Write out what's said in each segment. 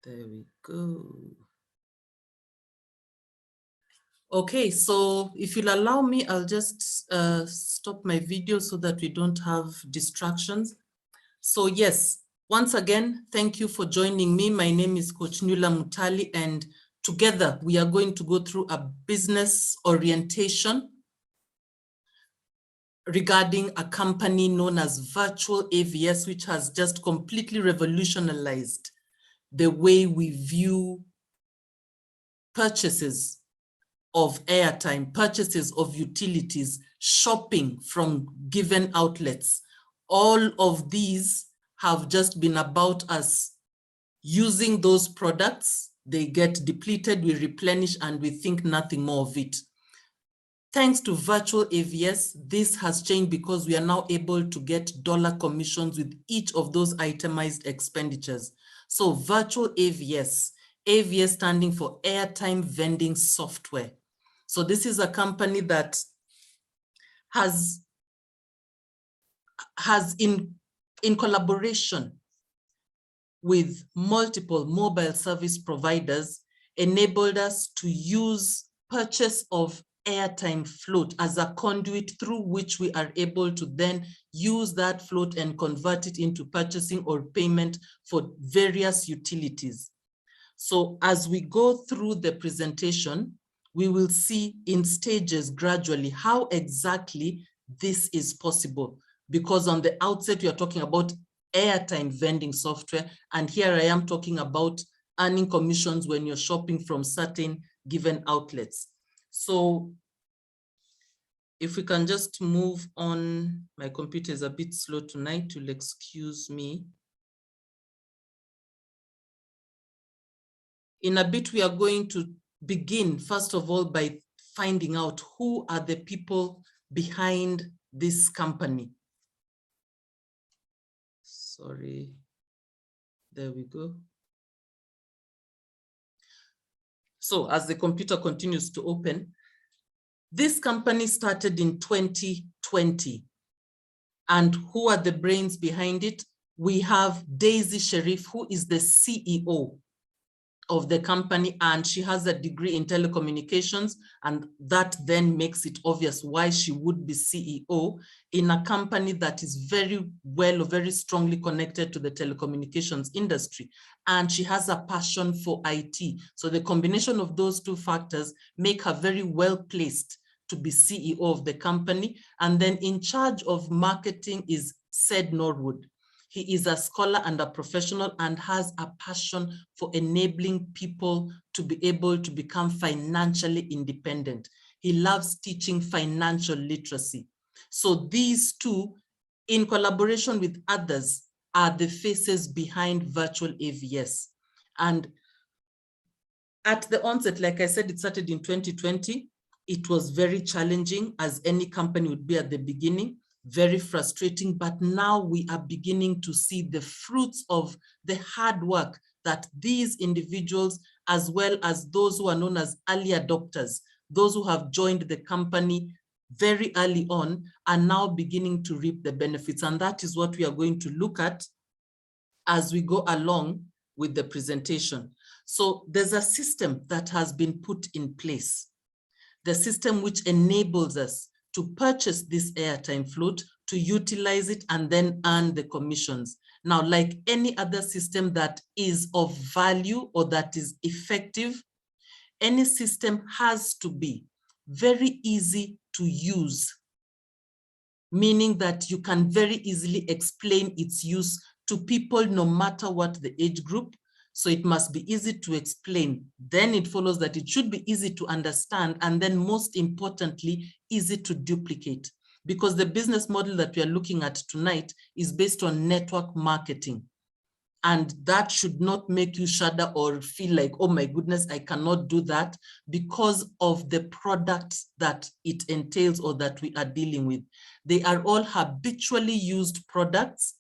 There we go. Okay, so if you'll allow me, I'll just stop my video so that we don't have distractions. So yes, once again, thank you for joining me. My name is Coach Nula Mutali, and together we are going to go through a business orientation regarding a company known as Virtual AVS, which has just completely revolutionized the way we view purchases of airtime, purchases of utilities, shopping from given outlets. All of these have just been about us using those products. They get depleted, we replenish, and we think nothing more of it. Thanks to Virtual AVS, this has changed because we are now able to get dollar commissions with each of those itemized expenditures. So Virtual AVS, AVS standing for Airtime Vending Software. So this is a company that has in collaboration with multiple mobile service providers enabled us to use purchase of airtime float as a conduit through which we are able to then use that float and convert it into purchasing or payment for various utilities. So as we go through the presentation, we will see in stages gradually how exactly this is possible. Because on the outset, we are talking about airtime vending software. And here I am talking about earning commissions when you're shopping from certain given outlets. So if we can just move on, my computer is a bit slow tonight, you'll excuse me. In a bit, we are going to begin, first of all, by finding out who are the people behind this company. Sorry, there we go. So as the computer continues to open, this company started in 2020. And who are the brains behind it? We have Daisy Sharif, who is the CEO of the company, and she has a degree in telecommunications, and that then makes it obvious why she would be CEO in a company that is very well or very strongly connected to the telecommunications industry. And she has a passion for IT. So the combination of those two factors make her very well placed to be CEO of the company. And then in charge of marketing is Sid Norwood. He is a scholar and a professional and has a passion for enabling people to be able to become financially independent. He loves teaching financial literacy. So these two, in collaboration with others, are the faces behind Virtual AVS. And at the onset, like I said, it started in 2020. It was very challenging, as any company would be at the beginning. Very frustrating, but now we are beginning to see the fruits of the hard work that these individuals, as well as those who are known as early adopters, those who have joined the company very early on, are now beginning to reap the benefits. And that is what we are going to look at as we go along with the presentation. So there's a system that has been put in place, the system which enables us to purchase this airtime float, to utilize it, and then earn the commissions. Now, like any other system that is of value or that is effective, any system has to be very easy to use, meaning that you can very easily explain its use to people no matter what the age group. So it must be easy to explain. Then it follows that it should be easy to understand, and then most importantly, easy to duplicate. Because the business model that we are looking at tonight is based on network marketing. And that should not make you shudder or feel like, oh my goodness, I cannot do that, because of the products that it entails or that we are dealing with. They are all habitually used products.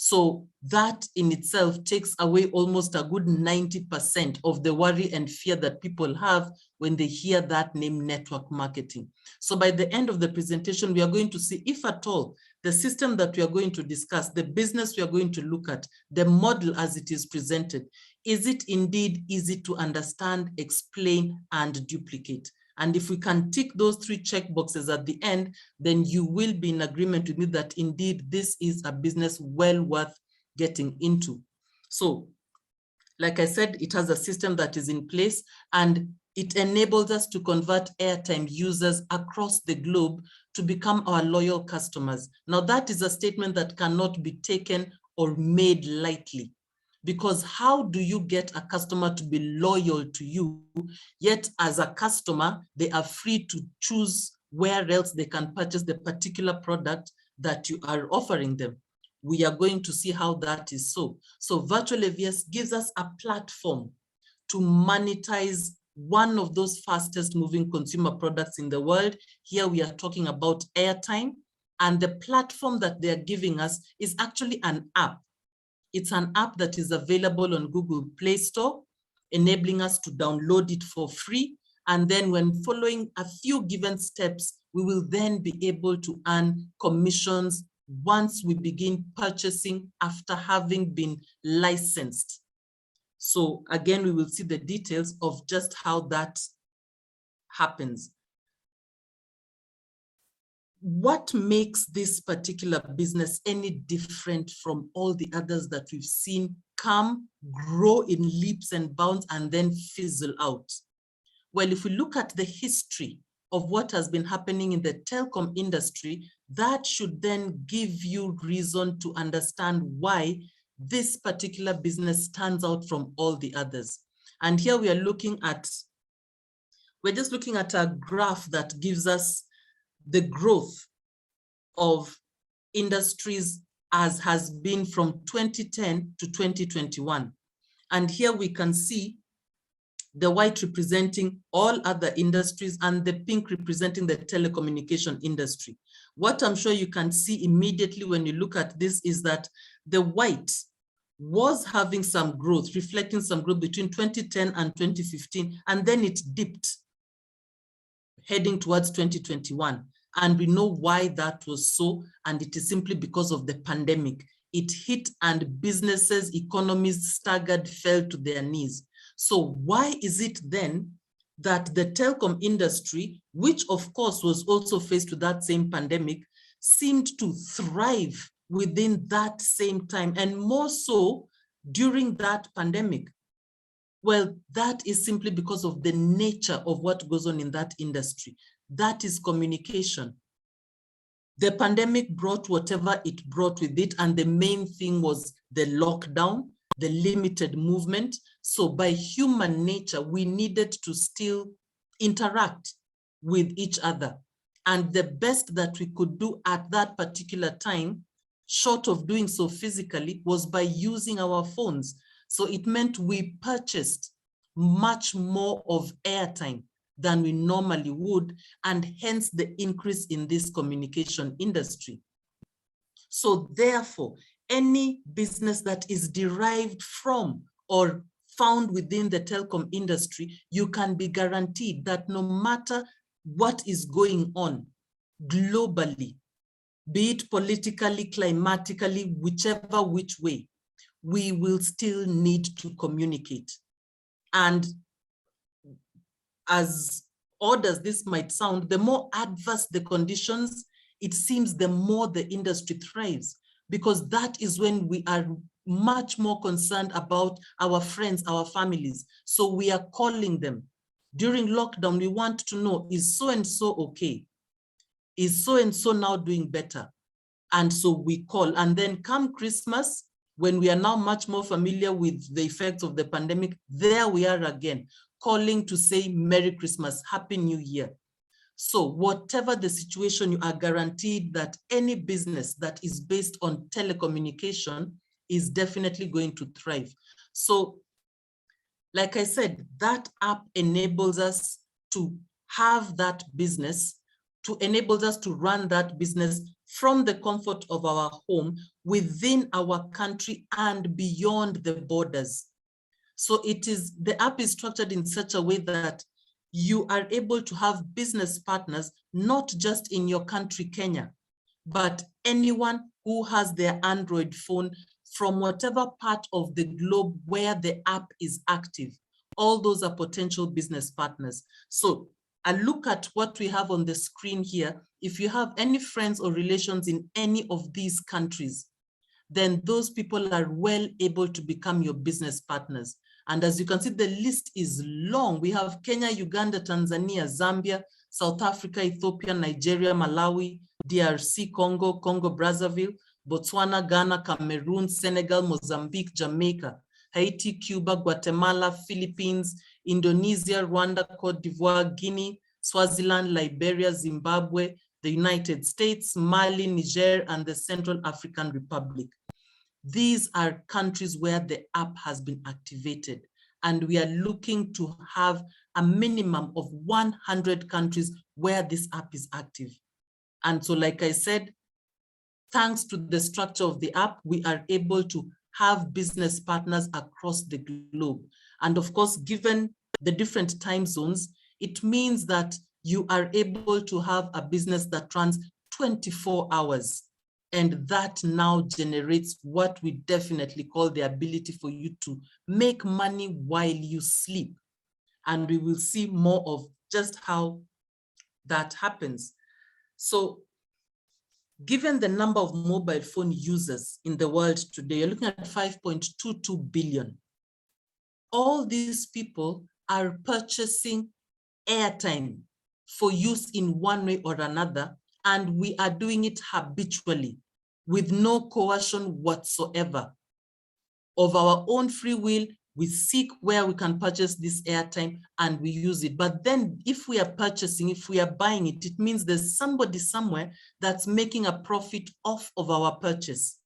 So that in itself takes away almost a good 90% of the worry and fear that people have when they hear that name, network marketing. So by the end of the presentation, we are going to see if at all the system that we are going to discuss, the business we are going to look at, the model as it is presented, Is it indeed easy to understand, explain, and duplicate? And if we can tick those 3 check boxes at the end, then you will be in agreement with me that indeed this is a business well worth getting into. So, like I said, it has a system that is in place, and it enables us to convert airtime users across the globe to become our loyal customers. Now, that is a statement that cannot be taken or made lightly, because how do you get a customer to be loyal to you, yet as a customer, they are free to choose where else they can purchase the particular product that you are offering them? We are going to see how that is so. So virtual AVS gives us a platform to monetize one of those fastest moving consumer products in the world. Here we are talking about airtime, and the platform that they're giving us is actually an app. It's an app that is available on Google Play Store, enabling us to download it for free. And then when following a few given steps, we will then be able to earn commissions once we begin purchasing after having been licensed. So again, we will see the details of just how that happens. What makes this particular business any different from all the others that we've seen come, grow in leaps and bounds, and then fizzle out? Well, if we look at the history of what has been happening in the telecom industry, that should then give you reason to understand why this particular business stands out from all the others. And here we are looking at, we're just looking at a graph that gives us the growth of industries as has been from 2010 to 2021. And here we can see the white representing all other industries and the pink representing the telecommunication industry. What I'm sure you can see immediately when you look at this is that the white was having some growth, reflecting some growth between 2010 and 2015, and then it dipped heading towards 2021. And we know why that was so, and it is simply because of the pandemic. It hit and businesses, economies staggered, fell to their knees. So why is it then that the telecom industry, which of course was also faced with that same pandemic, seemed to thrive within that same time, and more so during that pandemic? Well, that is simply because of the nature of what goes on in that industry. That is communication. The pandemic brought whatever it brought with it, and the main thing was the lockdown, the limited movement. So by human nature, we needed to still interact with each other. And the best that we could do at that particular time, short of doing so physically, was by using our phones. So it meant we purchased much more of airtime than we normally would, and hence the increase in this communication industry. So therefore, any business that is derived from or found within the telecom industry, you can be guaranteed that no matter what is going on globally, be it politically, climatically, whichever which way, we will still need to communicate. And as odd as this might sound, the more adverse the conditions, it seems the more the industry thrives, because that is when we are much more concerned about our friends, our families. So we are calling them. During lockdown, we want to know, is so-and-so okay? Is so-and-so now doing better? And so we call. And then come Christmas, when we are now much more familiar with the effects of the pandemic, there we are again, calling to say Merry Christmas, Happy New Year. So whatever the situation, you are guaranteed that any business that is based on telecommunication is definitely going to thrive. So like I said, that app enables us to have that business, to enable us to run that business from the comfort of our home, within our country and beyond the borders. So the app is structured in such a way that you are able to have business partners, not just in your country, Kenya, but anyone who has their Android phone from whatever part of the globe where the app is active. All those are potential business partners. So I look at what we have on the screen here. If you have any friends or relations in any of these countries, then those people are well able to become your business partners. And as you can see, the list is long. We have Kenya, Uganda, Tanzania, Zambia, South Africa, Ethiopia, Nigeria, Malawi, DRC, Congo, Congo Brazzaville, Botswana, Ghana, Cameroon, Senegal, Mozambique, Jamaica, Haiti, Cuba, Guatemala, Philippines, Indonesia, Rwanda, Cote d'Ivoire, Guinea, Swaziland, Liberia, Zimbabwe, the United States, Mali, Niger, and the Central African Republic. These are countries where the app has been activated, and we are looking to have a minimum of 100 countries where this app is active. And so, like I said, thanks to the structure of the app, we are able to have business partners across the globe. And of course, given the different time zones, it means that you are able to have a business that runs 24 hours. And that now generates what we definitely call the ability for you to make money while you sleep. And we will see more of just how that happens. So given the number of mobile phone users in the world today, you're looking at 5.22 billion. All these people are purchasing airtime for use in one way or another, and we are doing it habitually with no coercion whatsoever. Of our own free will, we seek where we can purchase this airtime and we use it. But then if we are purchasing, if we are buying it, it means there's somebody somewhere that's making a profit off of our purchase.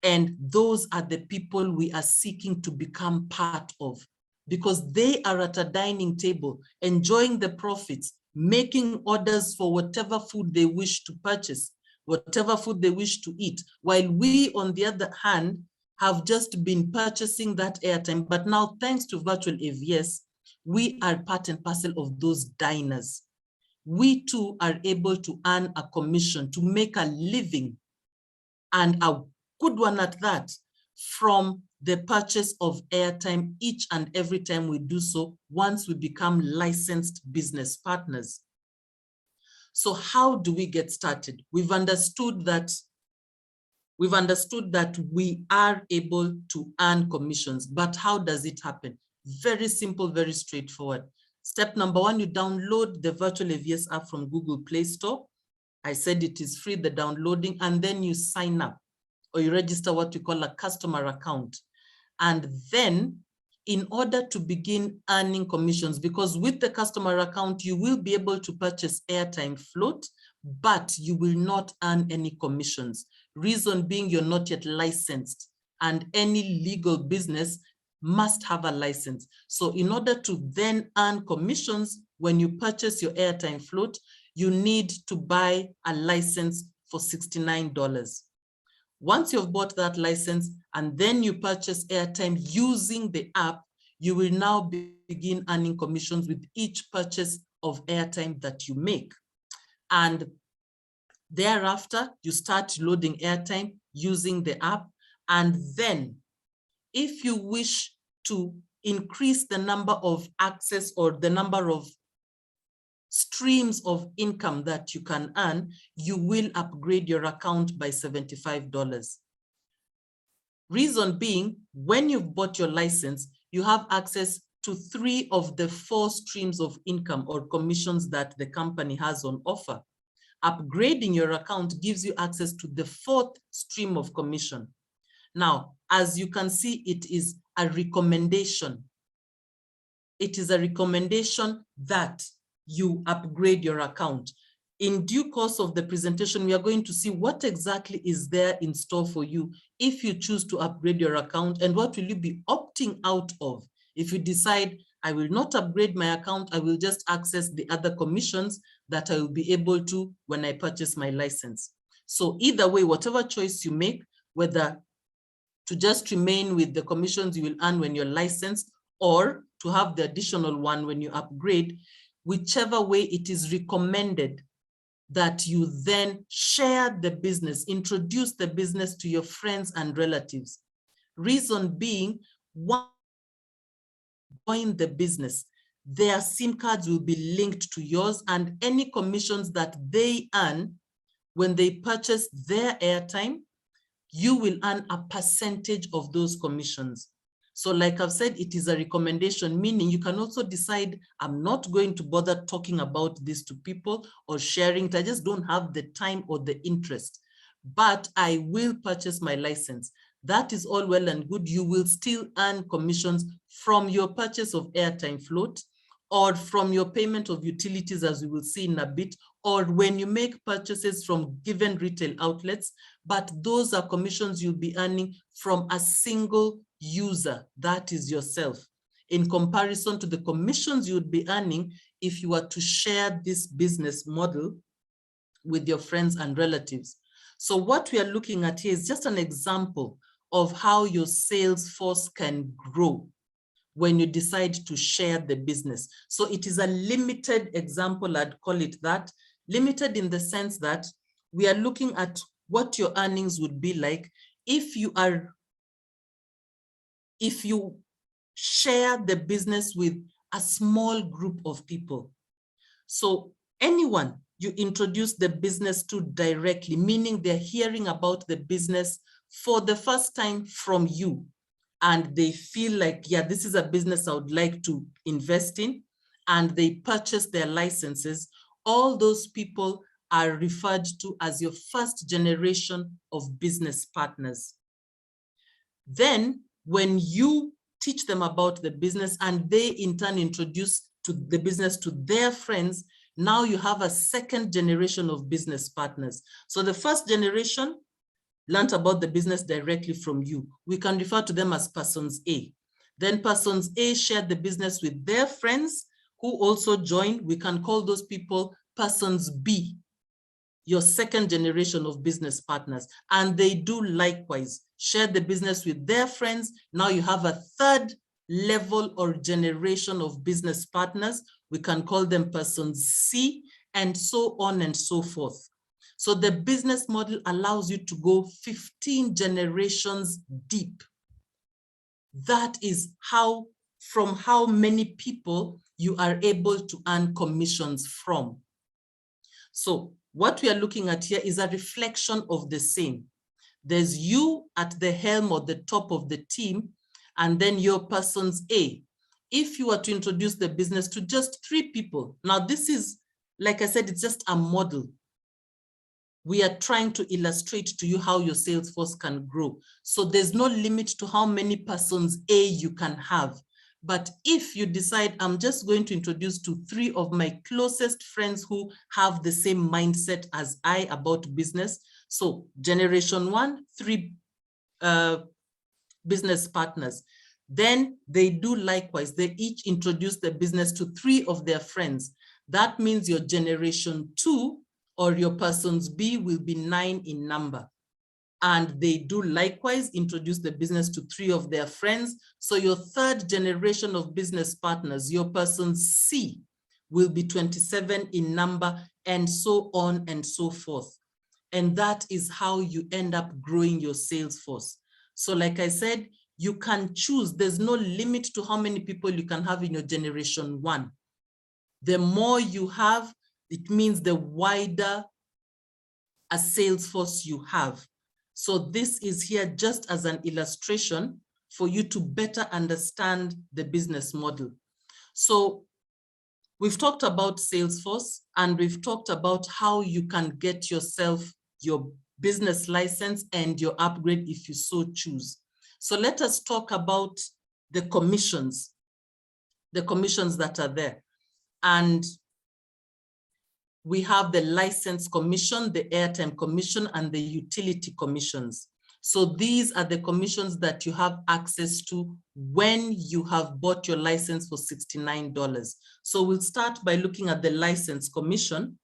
And those are the people we are seeking to become part of, because they are at a dining table, enjoying the profits, making orders for whatever food they wish to purchase, whatever food they wish to eat, while we, on the other hand, have just been purchasing that airtime. But now, thanks to virtual AVS, we are part and parcel of those diners. We too are able to earn a commission, to make a living, and a good one at that, from the purchase of airtime each and every time we do so, once we become licensed business partners. So how do we get started? We've understood that we are able to earn commissions, but how does it happen? Very simple, very straightforward. Step number one, you download the Virtual AVS app from Google Play Store. I said it is free, the downloading, and then you sign up, or you register what we call a customer account. And then, in order to begin earning commissions, because with the customer account, you will be able to purchase airtime float, but you will not earn any commissions. Reason being, you're not yet licensed, and any legal business must have a license. So in order to then earn commissions, when you purchase your airtime float, you need to buy a license for $69. Once you've bought that license and then you purchase airtime using the app, you will now begin earning commissions with each purchase of airtime that you make. And thereafter, you start loading airtime using the app. And then if you wish to increase the number of access or the number of streams of income that you can earn, you will upgrade your account by $75. Reason being, when you've bought your license, you have access to 3 of the 4 streams of income or commissions that the company has on offer. Upgrading your account gives you access to the 4th stream of commission. Now, as you can see, it is a recommendation. It is a recommendation that you upgrade your account. In due course of the presentation, we are going to see what exactly is there in store for you if you choose to upgrade your account, and what will you be opting out of. If you decide, I will not upgrade my account, I will just access the other commissions that I will be able to when I purchase my license. So either way, whatever choice you make, whether to just remain with the commissions you will earn when you're licensed, or to have the additional one when you upgrade, whichever way, it is recommended that you then share the business, introduce the business to your friends and relatives. Reason being, once you join the business, their SIM cards will be linked to yours, and any commissions that they earn when they purchase their airtime, you will earn a percentage of those commissions. So like I've said, it is a recommendation, meaning you can also decide, I'm not going to bother talking about this to people or sharing it. I just don't have the time or the interest, but I will purchase my license. That is all well and good. You will still earn commissions from your purchase of airtime float, or from your payment of utilities, as we will see in a bit, or when you make purchases from given retail outlets, but those are commissions you'll be earning from a single user, that is yourself, in comparison to the commissions you would be earning if you were to share this business model with your friends and relatives. So what we are looking at here is just an example of how your sales force can grow when you decide to share the business. So it is a limited example, I'd call it that. Limited in the sense that we are looking at what your earnings would be like if you share the business with a small group of people. So anyone you introduce the business to directly, meaning they're hearing about the business for the first time from you, and they feel like, yeah, this is a business I would like to invest in, and they purchase their licenses, all those people are referred to as your first generation of business partners. Then when you teach them about the business and they in turn introduce to the business to their friends, now you have a second generation of business partners. So the first generation learned about the business directly from you. We can refer to them as persons A. Then persons A shared the business with their friends who also joined. We can call those people persons B, your second generation of business partners. And they do likewise, share the business with their friends. Now you have a third level or generation of business partners. We can call them persons C, and so on and so forth. So the business model allows you to go 15 generations deep. That is from how many people you are able to earn commissions from. So what we are looking at here is a reflection of the same. There's you at the helm or the top of the team, and then your persons A. If you were to introduce the business to just 3 people, now this is, like I said, it's just a model. We are trying to illustrate to you how your sales force can grow. So there's no limit to how many persons A you can have. But if you decide, I'm just going to introduce to 3 of my closest friends who have the same mindset as I about business. So generation 1, 3 business partners. Then they do likewise. They each introduce the business to 3 of their friends. That means your generation 2 or your persons B will be 9 in number. And they do likewise introduce the business to 3 of their friends. So your third generation of business partners, your person C, will be 27 in number, and so on and so forth. And that is how you end up growing your sales force. So like I said, you can choose. There's no limit to how many people you can have in your generation 1. The more you have, it means the wider a sales force you have. So this is here just as an illustration for you to better understand the business model. So we've talked about Salesforce, and we've talked about how you can get yourself your business license and your upgrade if you so choose. So let us talk about the commissions that are there. And we have the license commission, the airtime commission, and the utility commissions. So these are the commissions that you have access to when you have bought your license for $69. So we'll start by looking at the license commission.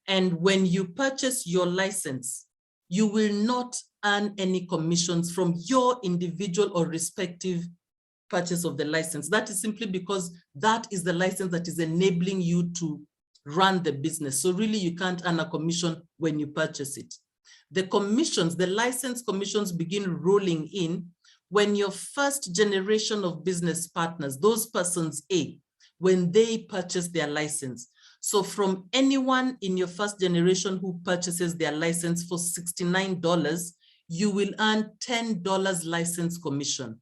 And when you purchase your license, you will not earn any commissions from your individual or respective purchase of the license. That is simply because that is the license that is enabling you to run the business. So really you can't earn a commission when you purchase it. The commissions, the license commissions begin rolling in when your first generation of business partners, those persons A, when they purchase their license. So from anyone in your first generation who purchases their license for $69, you will earn $10 license commission.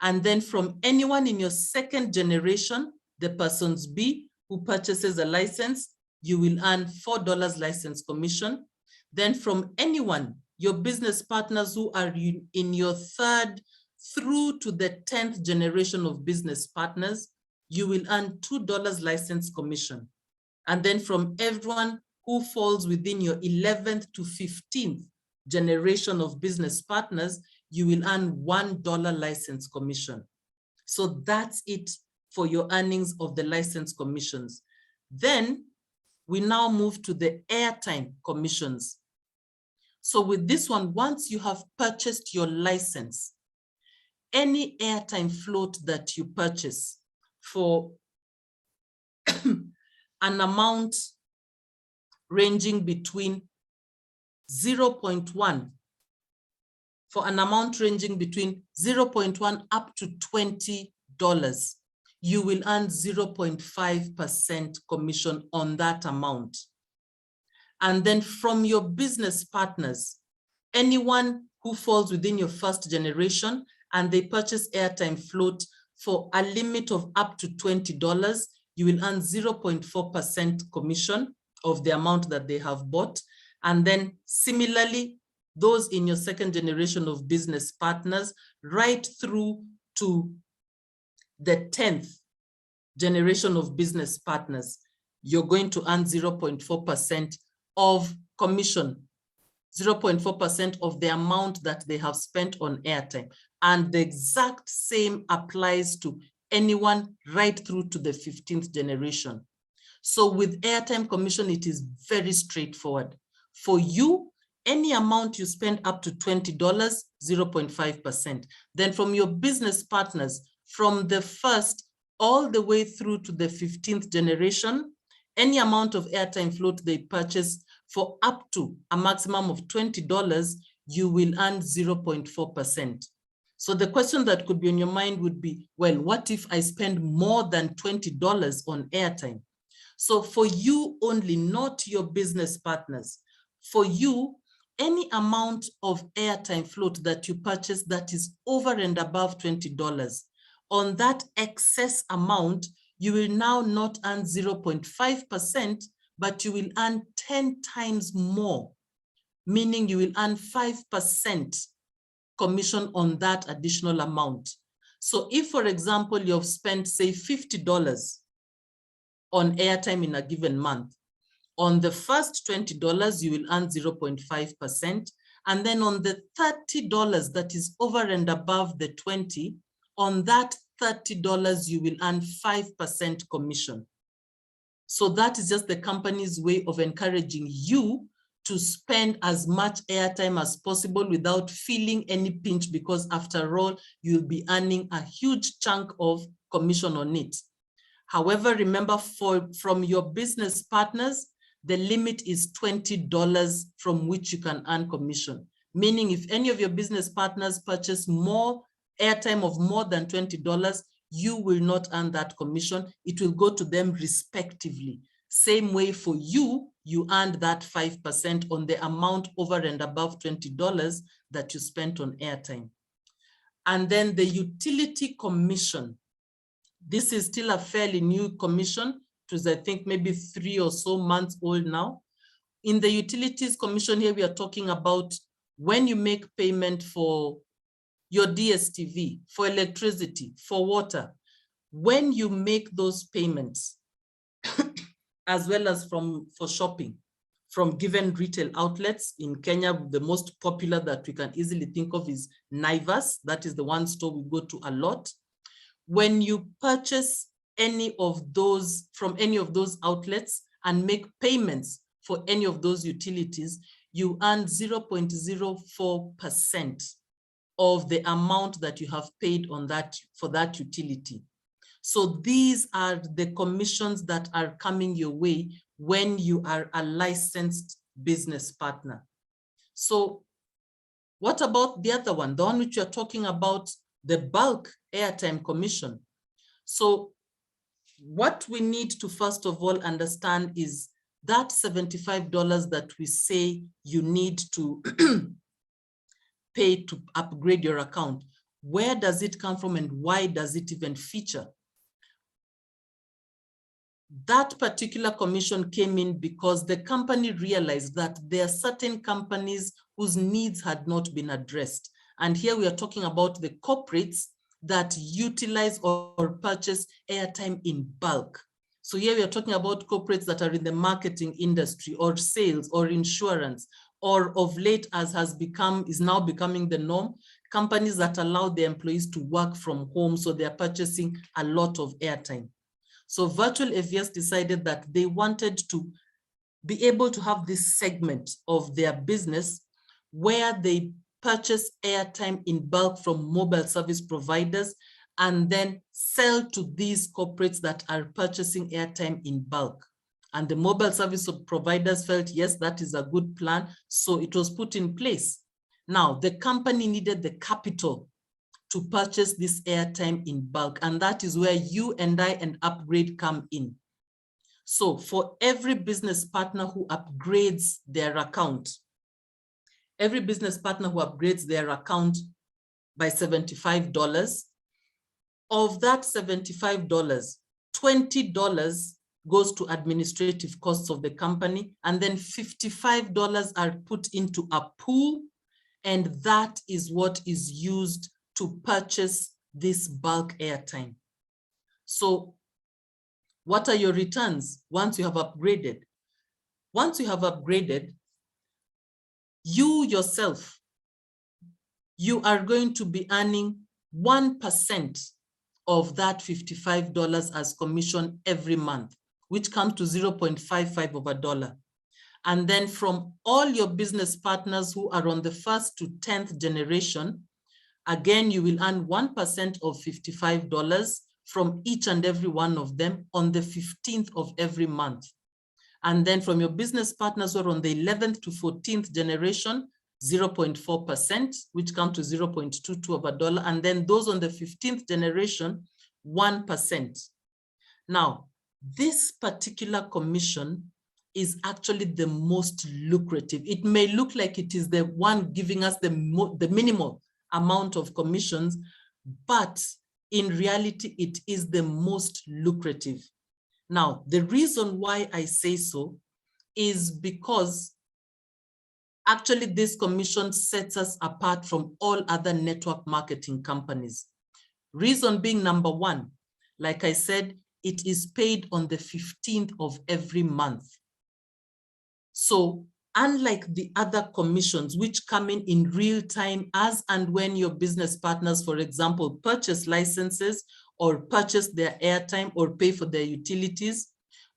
And then from anyone in your second generation, the persons B who purchases a license, you will earn $4 license commission. Then from anyone, your business partners who are in your third through to the 10th generation of business partners, you will earn $2 license commission. And then from everyone who falls within your 11th to 15th generation of business partners, you will earn $1 license commission. So that's it for your earnings of the license commissions. Then we now move to the airtime commissions. So with this one, once you have purchased your license, any airtime float that you purchase for an amount ranging between 0.1 up to $20, you will earn 0.5% commission on that amount. And then from your business partners, anyone who falls within your first generation and they purchase airtime float for a limit of up to $20, you will earn 0.4% commission of the amount that they have bought. And then similarly, those in your second generation of business partners, right through to the 10th generation of business partners, you're going to earn 0.4% of commission, 0.4% of the amount that they have spent on airtime. And the exact same applies to anyone right through to the 15th generation. So with airtime commission, it is very straightforward. For you, any amount you spend up to $20, 0.5%. Then from your business partners, from the first all the way through to the 15th generation, any amount of airtime float they purchase for up to a maximum of $20, you will earn 0.4%. So the question that could be on your mind would be, well, what if I spend more than $20 on airtime? So for you only, not your business partners, for you, any amount of airtime float that you purchase that is over and above $20, on that excess amount, you will now not earn 0.5%, but you will earn 10 times more, meaning you will earn 5% commission on that additional amount. So if, for example, you have spent, say, $50 on airtime in a given month, on the first $20, you will earn 0.5%. And then on the $30 that is over and above the 20, on that $30, you will earn 5% commission. So that is just the company's way of encouraging you to spend as much airtime as possible without feeling any pinch, because after all, you'll be earning a huge chunk of commission on it. However, remember, from your business partners, the limit is $20 from which you can earn commission. Meaning if any of your business partners purchase more airtime of more than $20, you will not earn that commission. It will go to them respectively. Same way for you, you earned that 5% on the amount over and above $20 that you spent on airtime. And then the utility commission. This is still a fairly new commission. It was, I think, maybe 3 or so months old now. In the utilities commission here, we are talking about when you make payment for your DSTV, for electricity, for water. When you make those payments, as well as for shopping, from given retail outlets in Kenya, the most popular that we can easily think of is Naivas. That is the one store we go to a lot. When you purchase any of those from any of those outlets and make payments for any of those utilities, you earn 0.04% of the amount that you have paid on that for that utility. So these are the commissions that are coming your way when you are a licensed business partner. So what about the other one, the one which you're talking about, the bulk airtime commission? So what we need to first of all understand is that $75 that we say you need to pay to upgrade your account. Where does it come from and why does it even feature? That particular commission came in because the company realized that there are certain companies whose needs had not been addressed. And here we are talking about the corporates that utilize or purchase airtime in bulk. So here we are talking about corporates that are in the marketing industry or sales or insurance, or of late, as is now becoming the norm, companies that allow their employees to work from home. So they're purchasing a lot of airtime. So Virtual AVS decided that they wanted to be able to have this segment of their business where they purchase airtime in bulk from mobile service providers and then sell to these corporates that are purchasing airtime in bulk. And the mobile service providers felt, yes, that is a good plan. So it was put in place. Now, the company needed the capital to purchase this airtime in bulk. And that is where you and I and Upgrade come in. So for every business partner who upgrades their account, by $75, of that $75, $20 goes to administrative costs of the company, and then $55 are put into a pool, and that is what is used to purchase this bulk airtime. So what are your returns once you have upgraded? Once you have upgraded, you yourself, you are going to be earning 1% of that $55 as commission every month, which comes to 0.55 of a dollar. And then from all your business partners who are on the 1st to 10th generation, again, you will earn 1% of $55 from each and every one of them on the 15th of every month. And then from your business partners who are on the 11th to 14th generation, 0.4%, which come to 0.22 of a dollar. And then those on the 15th generation, 1%. Now, this particular commission is actually the most lucrative. It may look like it is the one giving us the minimal amount of commissions, but in reality, it is the most lucrative. Now, the reason why I say so is because actually this commission sets us apart from all other network marketing companies. Reason being, number one, like I said, it is paid on the 15th of every month. So unlike the other commissions, which come in real time as and when your business partners, for example, purchase licenses or purchase their airtime or pay for their utilities,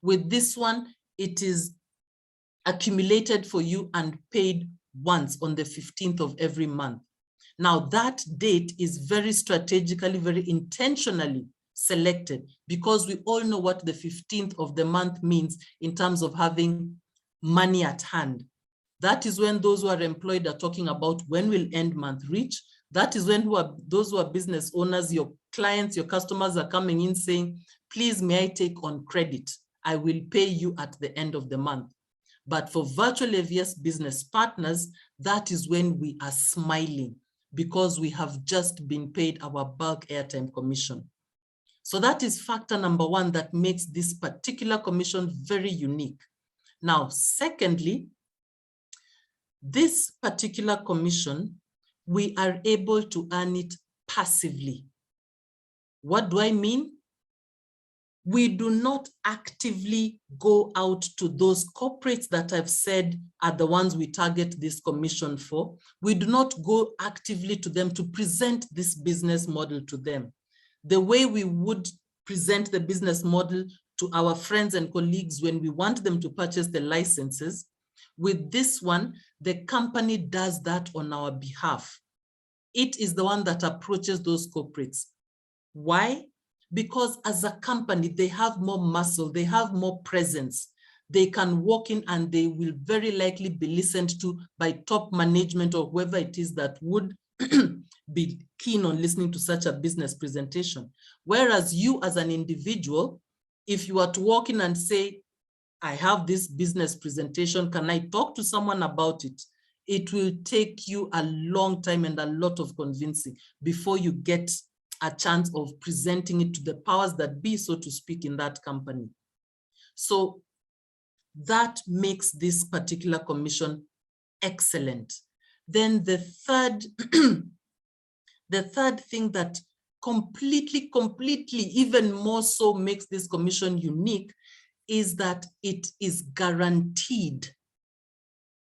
with this one, it is accumulated for you and paid once on the 15th of every month. Now that date is very strategically, very intentionally selected because we all know what the 15th of the month means in terms of having money at hand. That is when those who are employed are talking about when will end month reach. That is when those who are business owners, your clients, your customers are coming in saying, please, may I take on credit? I will pay you at the end of the month. But for Virtual AVS business partners, that is when we are smiling because we have just been paid our bulk airtime commission. So that is factor number one that makes this particular commission very unique. Now, secondly, this particular commission, we are able to earn it passively. What do I mean? We do not actively go out to those corporates that I've said are the ones we target this commission for. We do not go actively to them to present this business model to them. The way we would present the business model to our friends and colleagues when we want them to purchase the licenses, with this one, the company does that on our behalf. It is the one that approaches those corporates. Why? because as a company, they have more muscle, they have more presence. They can walk in and they will very likely be listened to by top management or whoever it is that would be keen on listening to such a business presentation. Whereas you as an individual, if you are to walk in and say, I have this business presentation, can I talk to someone about it? It will take you a long time and a lot of convincing before you get a chance of presenting it to the powers that be, so to speak, in that company. So that makes this particular commission excellent. Then the third, the third thing that completely, even more so makes this commission unique is that it is guaranteed.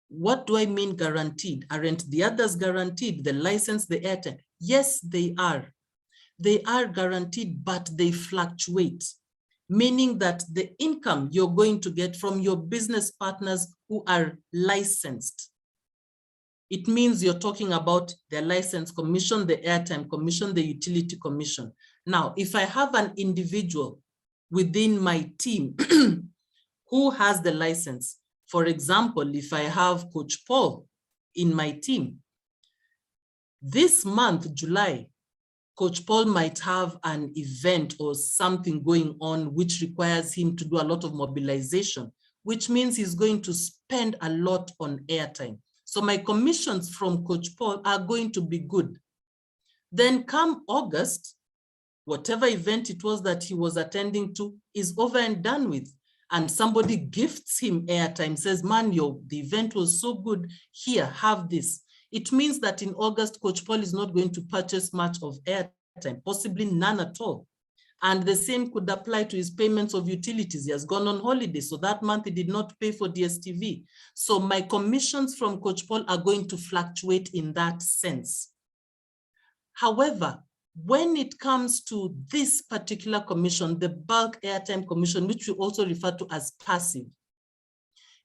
What do I mean guaranteed? Aren't the others guaranteed? The license, the airtime? Yes, they are. They are guaranteed, but they fluctuate, meaning that the income you're going to get from your business partners who are licensed, it means you're talking about the license commission, the airtime commission, the utility commission. Now, if I have an individual within my team who has the license, for example, if I have Coach Paul in my team, this month, July, Coach Paul might have an event or something going on which requires him to do a lot of mobilization, which means he's going to spend a lot on airtime. So my commissions from Coach Paul are going to be good. Then come August, whatever event it was that he was attending to is over and done with. And somebody gifts him airtime, says, man, the event was so good, here, have this. It means that in August, Coach Paul is not going to purchase much of airtime, possibly none at all. And the same could apply to his payments of utilities. He has gone on holiday, so that month he did not pay for DSTV. So my commissions from Coach Paul are going to fluctuate in that sense. However, when it comes to this particular commission, the bulk airtime commission, which we also refer to as passive,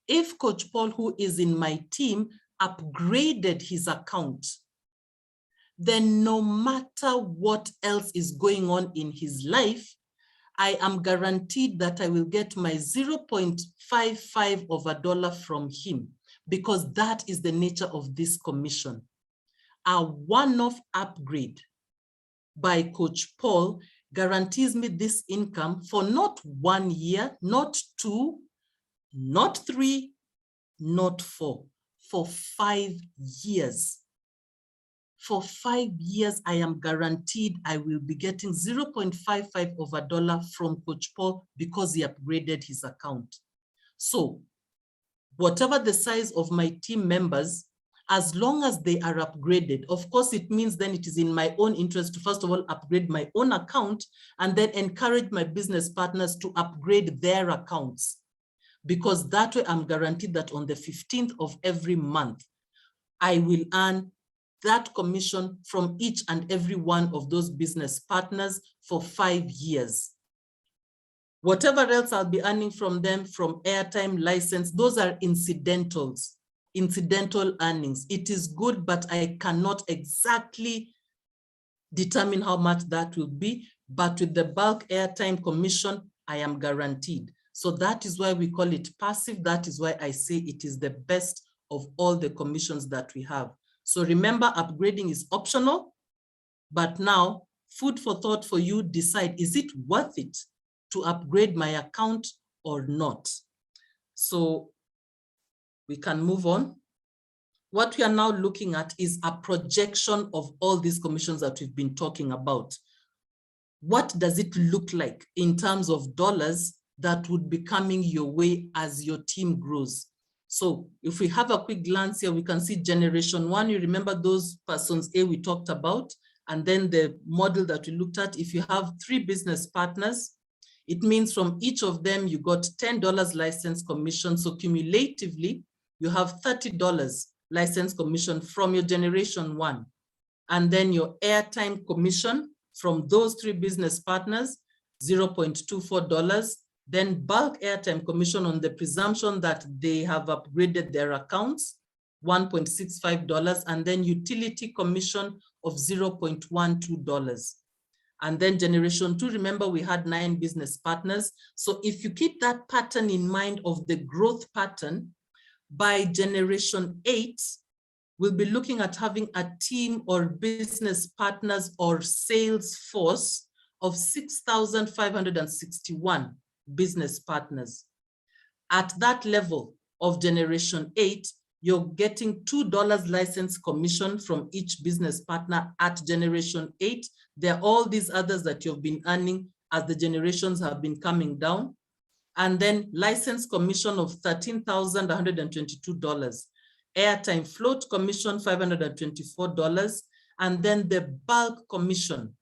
if Coach Paul, who is in my team, upgraded his account, then no matter what else is going on in his life, I am guaranteed that I will get my 0.55 of a dollar from him, because that is the nature of this commission. A one-off upgrade by Coach Paul guarantees me this income for not 1 year, not 2, not 3, not 4, for 5 years. For 5 years, I am guaranteed I will be getting 0.55 of a dollar from Coach Paul because he upgraded his account. So whatever the size of my team members, as long as they are upgraded, of course, it means then it is in my own interest to first of all upgrade my own account and then encourage my business partners to upgrade their accounts. Because that way I'm guaranteed that on the 15th of every month, I will earn that commission from each and every one of those business partners for 5 years. Whatever else I'll be earning from them, from airtime, license, those are incidentals, incidental earnings. It is good, but I cannot exactly determine how much that will be. But with the bulk airtime commission, I am guaranteed. So that is why we call it passive. That is why I say it is the best of all the commissions that we have. So remember, upgrading is optional, but now food for thought for you, decide, is it worth it to upgrade my account or not? So we can move on. What we are now looking at is a projection of all these commissions that we've been talking about. What does it look like in terms of dollars that would be coming your way as your team grows? So if we have a quick glance here, we can see generation 1. You remember those persons A we talked about, and then the model that we looked at. If you have 3 business partners, it means from each of them, you got $10 license commission. So cumulatively, you have $30 license commission from your generation 1. And then your airtime commission from those 3 business partners, $0.24. Then bulk airtime commission on the presumption that they have upgraded their accounts, $1.65, and then utility commission of $0.12. And then generation 2, remember we had 9 business partners. So if you keep that pattern in mind of the growth pattern, by generation 8, we'll be looking at having a team or business partners or sales force of 6,561 business partners. At that level of generation 8, you're getting $2 license commission from each business partner at generation 8. There are all these others that you've been earning as the generations have been coming down. And then license commission of $13,122. Airtime float commission, $524. And then the bulk commission,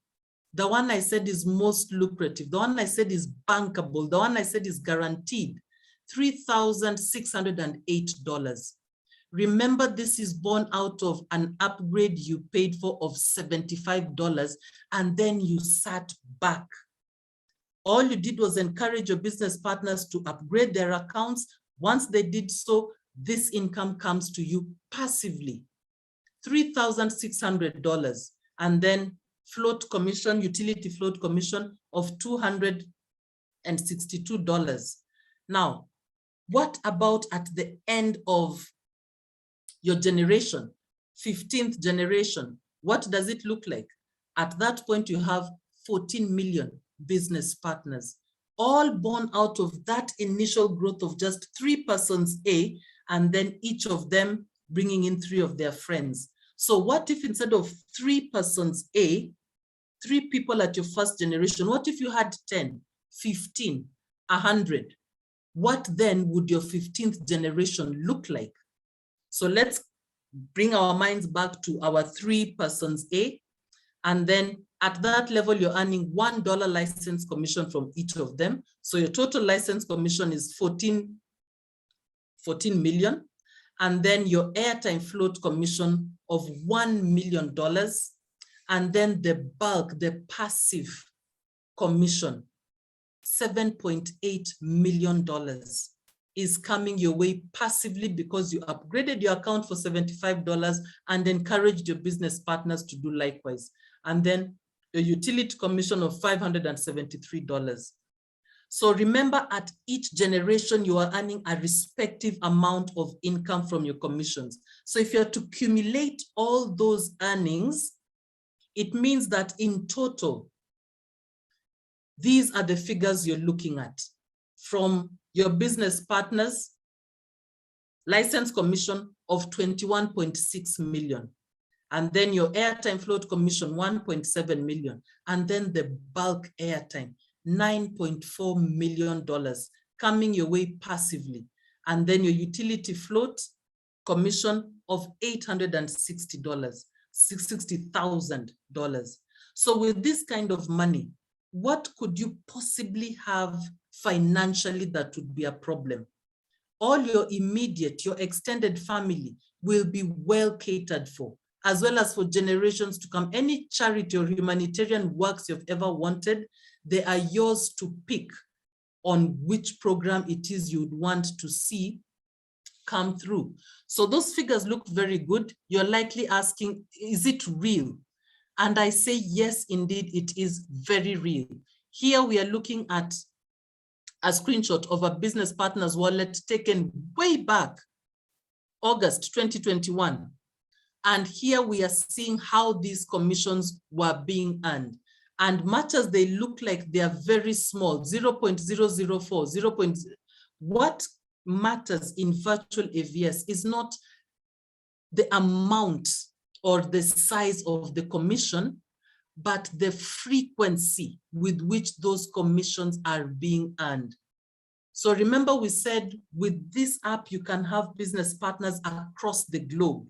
the one I said is most lucrative, the one I said is bankable, the one I said is guaranteed, $3,608. Remember, this is born out of an upgrade you paid for of $75, and then you sat back. All you did was encourage your business partners to upgrade their accounts. Once they did so, this income comes to you passively, $3,600. And then float commission, utility float commission of $262. Now, what about at the end of your generation, 15th generation? What does it look like? At that point, you have 14 million business partners, all born out of that initial growth of just 3 persons A, and then each of them bringing in 3 of their friends. So what if instead of 3 persons A, 3 people at your first generation, what if you had 10, 15, 100? What then would your 15th generation look like? So let's bring our minds back to our 3 persons A, and then at that level, you're earning $1 license commission from each of them. So your total license commission is 14 million. And then your airtime float commission of $1 million. And then the bulk, the passive commission, $7.8 million is coming your way passively because you upgraded your account for $75 and encouraged your business partners to do likewise. And then a utility commission of $573. So remember, at each generation, you are earning a respective amount of income from your commissions. So if you're to accumulate all those earnings, it means that in total, these are the figures you're looking at. From your business partners, license commission of 21.6 million. And then your airtime float commission, 1.7 million. And then the bulk airtime, $9.4 million coming your way passively. And then your utility float commission of $60,000. So with this kind of money, what could you possibly have financially that would be a problem? All your immediate, your extended family will be well catered for, as well as for generations to come. Any charity or humanitarian works you've ever wanted, they are yours to pick on which program it is you'd want to see come through. So those figures look very good. You're likely asking, is it real? And I say, yes, indeed, it is very real. Here we are looking at a screenshot of a business partner's wallet taken way back, August 2021. And here we are seeing how these commissions were being earned. And much as they look like they are very small, 0.004, what matters in virtual AVS is not the amount or the size of the commission, but the frequency with which those commissions are being earned. So remember, we said with this app, you can have business partners across the globe.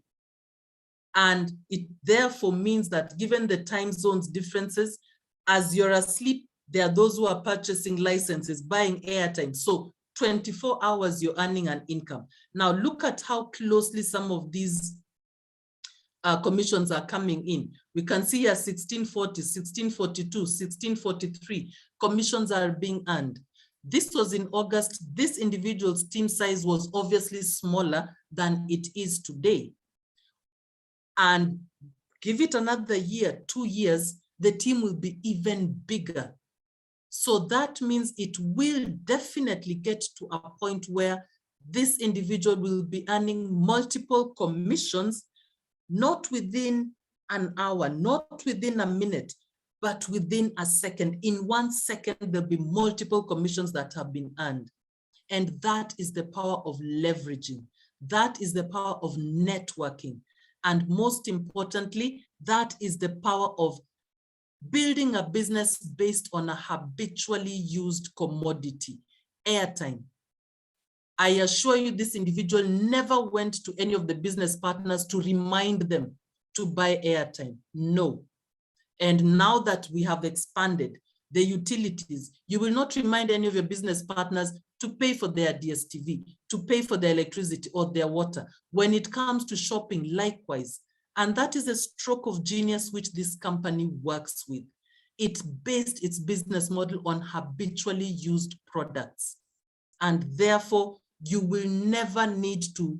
And it therefore means that given the time zones differences, as you're asleep, there are those who are purchasing licenses, buying airtime. So 24 hours, you're earning an income. Now look at how closely some of these commissions are coming in. We can see here 1640, 1642, 1643 commissions are being earned. This was in August. This individual's team size was obviously smaller than it is today. And give it another year, 2 years, the team will be even bigger. So that means it will definitely get to a point where this individual will be earning multiple commissions, not within an hour, not within a minute, but within a second. In 1 second, there'll be multiple commissions that have been earned. And that is the power of leveraging. That is the power of networking. And most importantly, that is the power of building a business based on a habitually used commodity, airtime. I assure you this individual never went to any of the business partners to remind them to buy airtime. No. And now that we have expanded the utilities, you will not remind any of your business partners to pay for their DSTV, to pay for their electricity or their water. When it comes to shopping, likewise. And that is a stroke of genius which this company works with. It based its business model on habitually used products. And therefore, you will never need to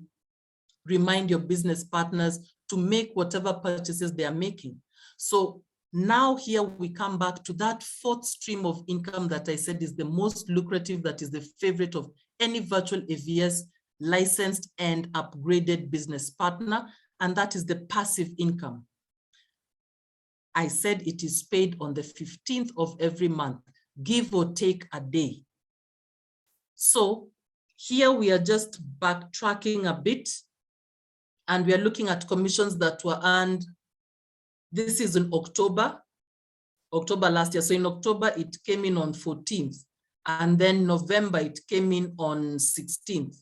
remind your business partners to make whatever purchases they are making. So now here we come back to that fourth stream of income that I said is the most lucrative, that is the favorite of any virtual AVS licensed and upgraded business partner, and that is the passive income. I said it is paid on the 15th of every month, give or take a day. So here we are just backtracking a bit, and we are looking at commissions that were earned. This is in October last year. So in October, it came in on 14th. And then November, it came in on 16th.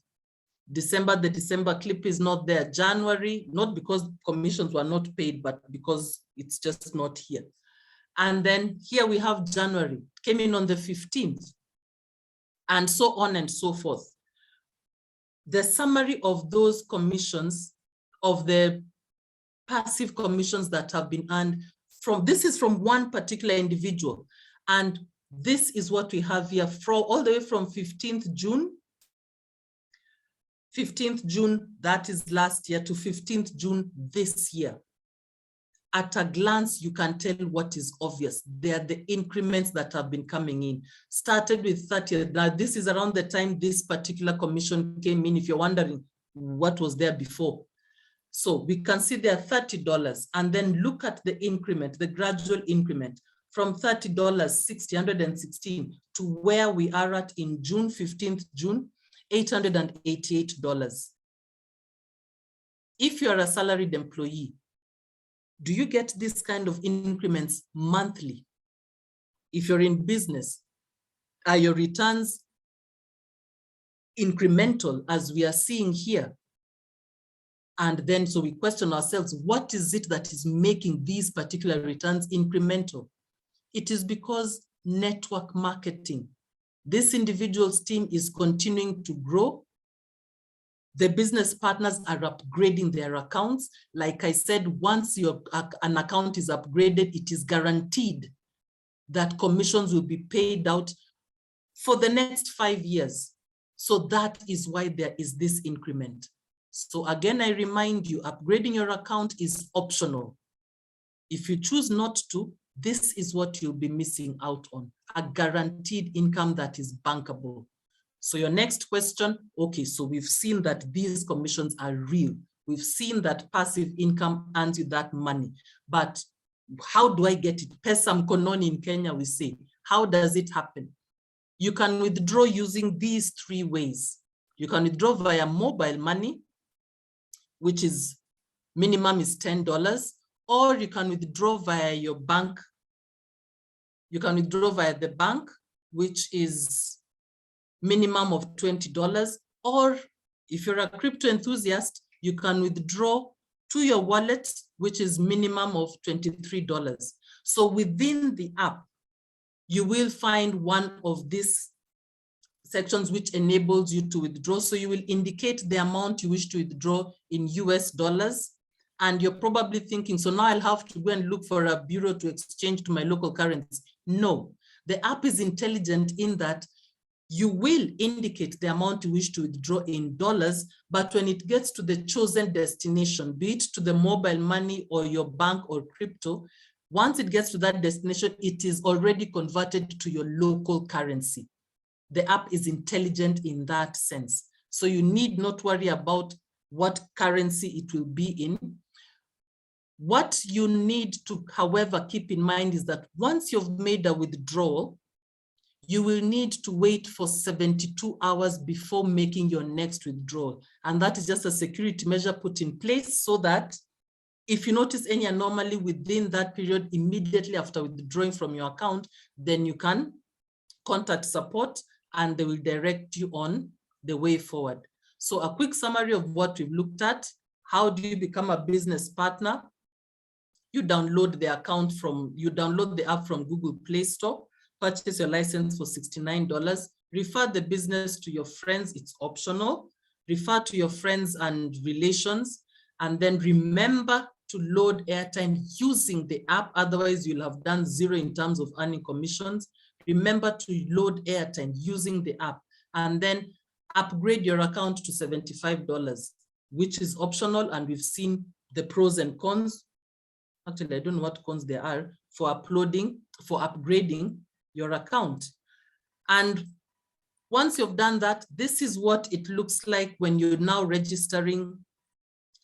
December, the December clip is not there. January, not because commissions were not paid, but because it's just not here. And then here we have January, it came in on the 15th, and so on and so forth. The summary of those commissions, of the passive commissions that have been earned from, this is from one particular individual. And this is what we have here from all the way from 15th June, that is last year, to 15th June this year. At a glance, you can tell what is obvious. They are the increments that have been coming in. Started with 30. Now, this is around the time this particular commission came in, if you're wondering what was there before. So we can see there $30, and then look at the increment, the gradual increment from $30, $116, to where we are at in June, 15th June, $888. If you're a salaried employee, do you get this kind of increments monthly? If you're in business, are your returns incremental as we are seeing here? And then so we question ourselves, what is it that is making these particular returns incremental? It is because network marketing. This individual's team is continuing to grow. The business partners are upgrading their accounts. Like I said, once an account is upgraded, it is guaranteed that commissions will be paid out for the next 5 years. So that is why there is this increment. So again, I remind you, upgrading your account is optional. If you choose not to, this is what you'll be missing out on, a guaranteed income that is bankable. So your next question, okay, so we've seen that these commissions are real. We've seen that passive income earns you that money, but how do I get it? Pesa mkononi in Kenya, we say. How does it happen? You can withdraw using these 3 ways. You can withdraw via mobile money, which is minimum is $10, or you can withdraw via your bank. You can withdraw via the bank, which is minimum of $20, or if you're a crypto enthusiast, you can withdraw to your wallet, which is minimum of $23. So within the app, you will find one of these sections which enables you to withdraw. So you will indicate the amount you wish to withdraw in US dollars. And you're probably thinking, so now I'll have to go and look for a bureau to exchange to my local currency. No, the app is intelligent in that you will indicate the amount you wish to withdraw in dollars, but when it gets to the chosen destination, be it to the mobile money or your bank or crypto, Once it gets to that destination, it is already converted to your local currency. The app is intelligent in that sense. So you need not worry about what currency it will be in. What you need to, however, keep in mind is that once you've made a withdrawal, you will need to wait for 72 hours before making your next withdrawal. And that is just a security measure put in place so that if you notice any anomaly within that period, immediately after withdrawing from your account, then you can contact support and they will direct you on the way forward. So a quick summary of what we've looked at. How do you become a business partner? You download the app from Google Play Store, purchase your license for $69, refer the business to your friends, it's optional, refer to your friends and relations, and then remember to load airtime using the app, otherwise you'll have done zero in terms of earning commissions. Remember to load airtime using the app, and then upgrade your account to $75, which is optional, and we've seen the pros and cons. Actually, I don't know what cons there are for upgrading your account. And once you've done that, this is what it looks like when you're now registering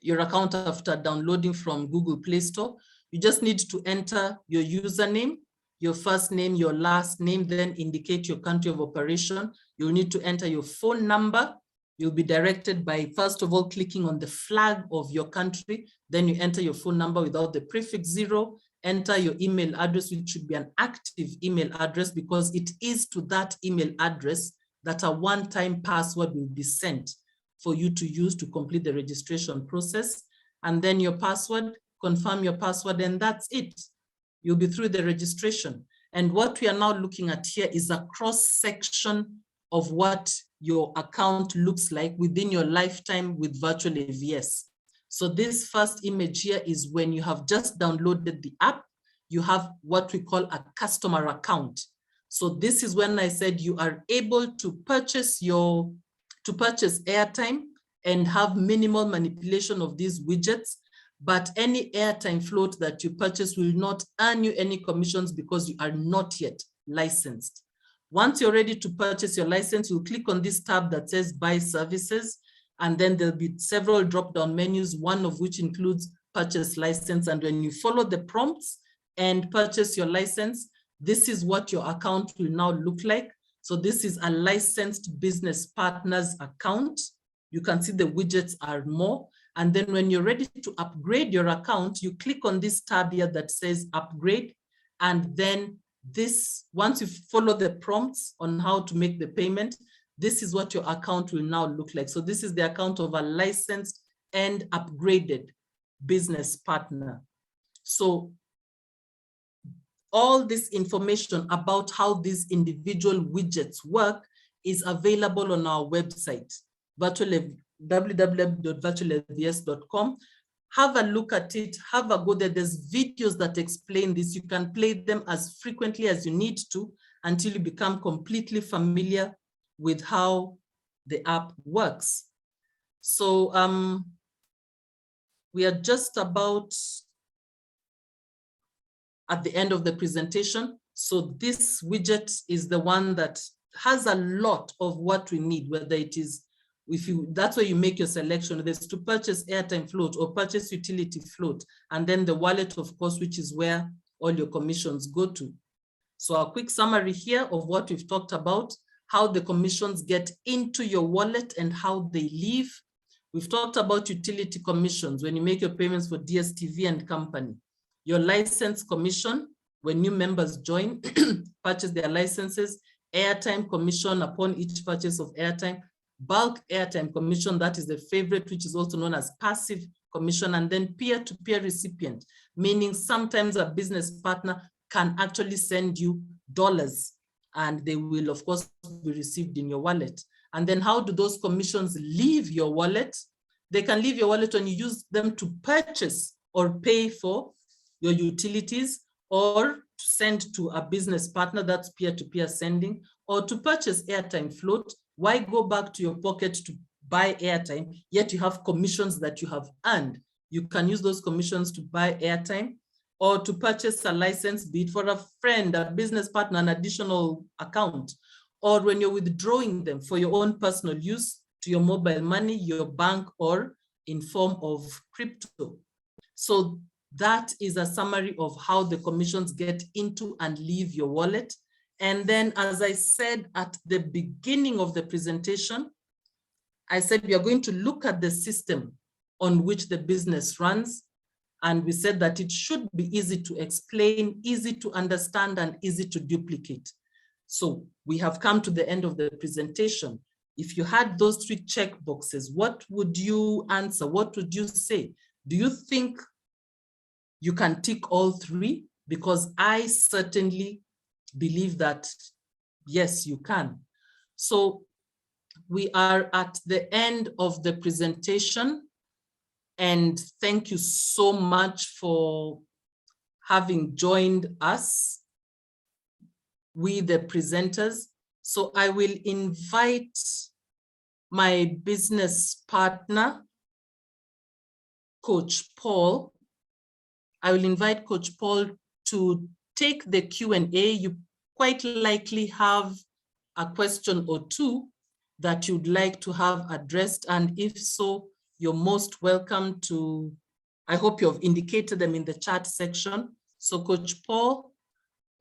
your account after downloading from Google Play Store. You just need to enter your username, your first name, your last name, then indicate your country of operation. You'll need to enter your phone number. You'll be directed by, first of all, clicking on the flag of your country. Then you enter your phone number without the prefix 0. Enter your email address, which should be an active email address, because it is to that email address that a one-time password will be sent for you to use to complete the registration process. And then your password, confirm your password, and that's it. You'll be through the registration. And what we are now looking at here is a cross-section of what your account looks like within your lifetime with virtual AVS. So this first image here is when you have just downloaded the app, you have what we call a customer account. So this is when I said you are able to purchase airtime and have minimal manipulation of these widgets, but any airtime float that you purchase will not earn you any commissions because you are not yet licensed. Once you're ready to purchase your license, you'll click on this tab that says Buy Services, and then there'll be several drop-down menus, one of which includes Purchase License. And when you follow the prompts and purchase your license, this is what your account will now look like. So this is a licensed business partner's account. You can see the widgets are more. And then when you're ready to upgrade your account, you click on this tab here that says Upgrade, and then this, once you follow the prompts on how to make the payment, this is what your account will now look like. So this is the account of a licensed and upgraded business partner. So all this information about how these individual widgets work is available on our website, www.virtualavs.com. Have a look at it, have a go there. There's videos that explain this. You can play them as frequently as you need to until you become completely familiar with how the app works. So we are just about at the end of the presentation. So this widget is the one that has a lot of what we need, whether it is, that's where you make your selection. There's to purchase airtime float or purchase utility float, and then the wallet, of course, which is where all your commissions go to. So a quick summary here of what we've talked about, how the commissions get into your wallet and how they leave. We've talked about utility commissions when you make your payments for DSTV and company. Your license commission, when new members join, purchase their licenses, airtime commission upon each purchase of airtime, bulk airtime commission, that is the favorite, which is also known as passive commission, and then peer-to-peer recipient, meaning sometimes a business partner can actually send you dollars and they will, of course, be received in your wallet. And then how do those commissions leave your wallet? They can leave your wallet when you use them to purchase or pay for your utilities, or to send to a business partner, that's peer-to-peer sending, or to purchase airtime float. Why go back to your pocket to buy airtime, yet you have commissions that you have earned? You can use those commissions to buy airtime. or to purchase a license, be it for a friend, a business partner, an additional account, or when you're withdrawing them for your own personal use to your mobile money, your bank, or in form of crypto. So that is a summary of how the commissions get into and leave your wallet. And then, as I said at the beginning of the presentation, I said we are going to look at the system on which the business runs. And we said that it should be easy to explain, easy to understand, and easy to duplicate. So we have come to the end of the presentation. If you had those 3 check boxes, what would you answer? What would you say? Do you think you can tick all 3? Because I certainly believe that, yes, you can. So we are at the end of the presentation. And thank you so much for having joined us, we the presenters. So I will invite my business partner, Coach Paul. I will invite Coach Paul to take the Q&A. You quite likely have a question or 2 that you'd like to have addressed. And if so, you're most welcome to, I hope you've indicated them in the chat section. So Coach Paul,